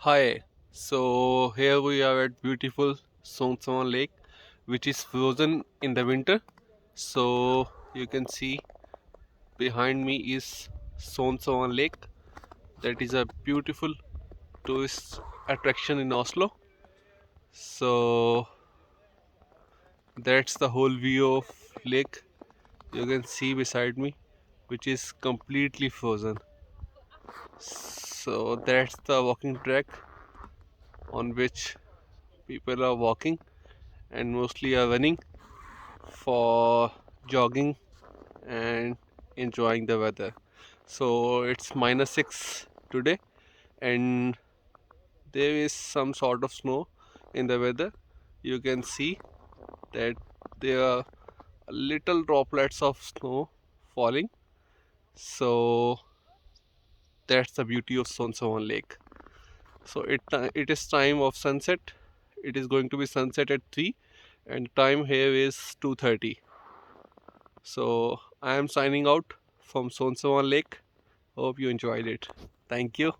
Hi, so here we are at beautiful Sonsawan Lake, which is frozen in the winter. So you can see behind me is Sonsawan Lake. That is a beautiful tourist attraction in Oslo. So that's the whole view of lake you can see beside me, which is completely frozen. So that's the walking track on which people are walking and mostly are running for jogging and enjoying the weather. So it's -6 today, and there is some sort of snow in the weather. You can see that there are little droplets of snow falling. So that's the beauty of Sonsawan Lake. So it is time of sunset. It is going to be sunset at 3, and time here is 2:30. So I am signing out from Sonsawan Lake. Hope you enjoyed it. Thank you.